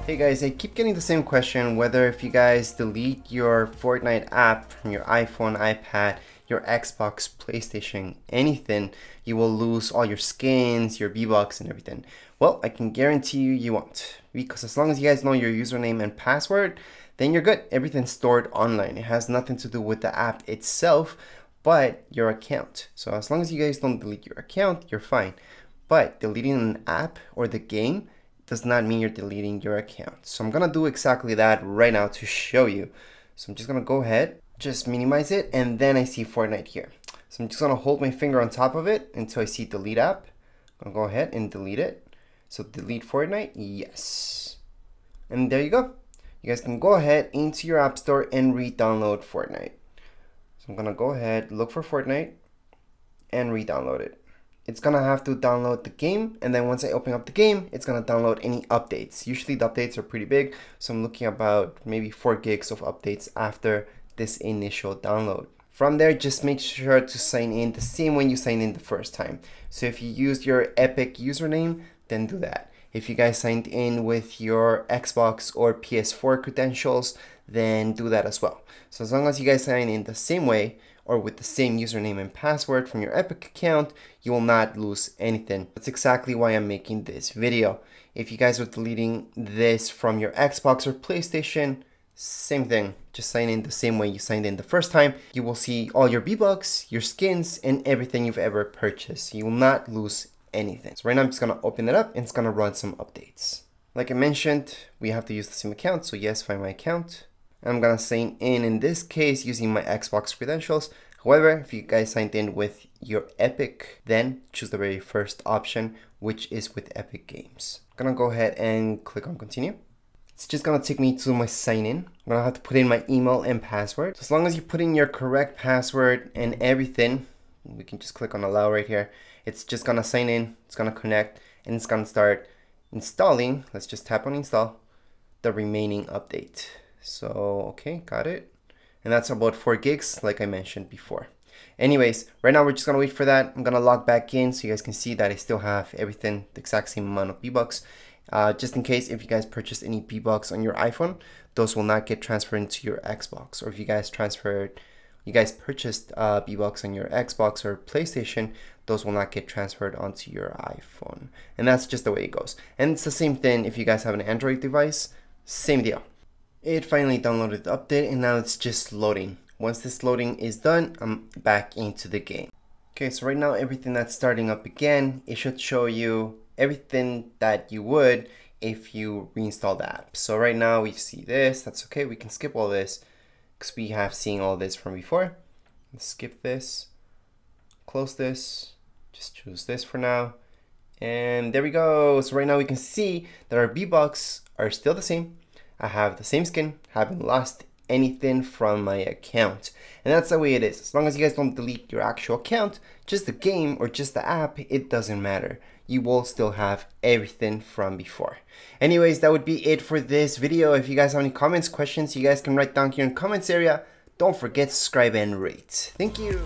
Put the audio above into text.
Hey guys, I keep getting the same question whether if you guys delete your Fortnite app from your iPhone, iPad, your Xbox, PlayStation, anything, you will lose all your skins, your V-Bucks and everything. Well, I can guarantee you won't, because as long as you guys know your username and password, then you're good. Everything's stored online. It has nothing to do with the app itself, but your account. So as long as you guys don't delete your account, you're fine. But deleting an app or the game does not mean you're deleting your account. So I'm gonna do exactly that right now to show you. So I'm just gonna go ahead, just minimize it, and then I see Fortnite here. So I'm just gonna hold my finger on top of it until I see delete app. I'm gonna go ahead and delete it. So delete Fortnite, yes. And there you go. You guys can go ahead into your app store and re-download Fortnite. So I'm gonna go ahead, look for Fortnite, and re-download it. It's gonna have to download the game, and then once I open up the game, it's gonna download any updates. Usually the updates are pretty big, so I'm looking about maybe 4 gigs of updates after this initial download. From there, just make sure to sign in the same way you signed in the first time. So if you used your Epic username, then do that. If you guys signed in with your Xbox or PS4 credentials, then do that as well. So as long as you guys sign in the same way, or with the same username and password from your Epic account, you will not lose anything. That's exactly why I'm making this video. If you guys are deleting this from your Xbox or PlayStation, same thing. Just sign in the same way you signed in the first time. You will see all your V-Bucks, your skins, and everything you've ever purchased. You will not lose anything. So right now I'm just gonna open it up and it's gonna run some updates. Like I mentioned, we have to use the same account, so yes, find my account. I'm gonna sign in this case using my Xbox credentials. However, if you guys signed in with your Epic, then choose the very first option, which is with Epic Games. I'm gonna go ahead and click on continue. It's just gonna take me to my sign in. I'm gonna have to put in my email and password. So as long as you put in your correct password and everything, we can just click on allow right here. It's just gonna sign in, it's gonna connect, and it's gonna start installing. Let's just tap on install the remaining update. So, okay, got it. And that's about 4 gigs, like I mentioned before. Anyways, right now we're just gonna wait for that. I'm gonna log back in so you guys can see that I still have everything, the exact same amount of V-Bucks. Just in case if you guys purchase any V-Bucks on your iPhone, those will not get transferred into your Xbox. Or if you guys purchased V-Bucks on your Xbox or PlayStation, those will not get transferred onto your iPhone. And that's just the way it goes. And it's the same thing if you guys have an Android device, same deal. It finally downloaded the update and now it's just loading. Once this loading is done, I'm back into the game. Okay, so right now everything that's starting up again, it should show you everything that you would if you reinstall the app. So right now we see this, that's okay, we can skip all this because we have seen all this from before. Let's skip this, close this, just choose this for now. And there we go. So right now we can see that our V-Bucks are still the same. I have the same skin, haven't lost anything from my account. And that's the way it is. As long as you guys don't delete your actual account, just the game or just the app, it doesn't matter. You will still have everything from before. Anyways, that would be it for this video. If you guys have any comments, questions, you guys can write down here in the comments area. Don't forget to subscribe and rate. Thank you.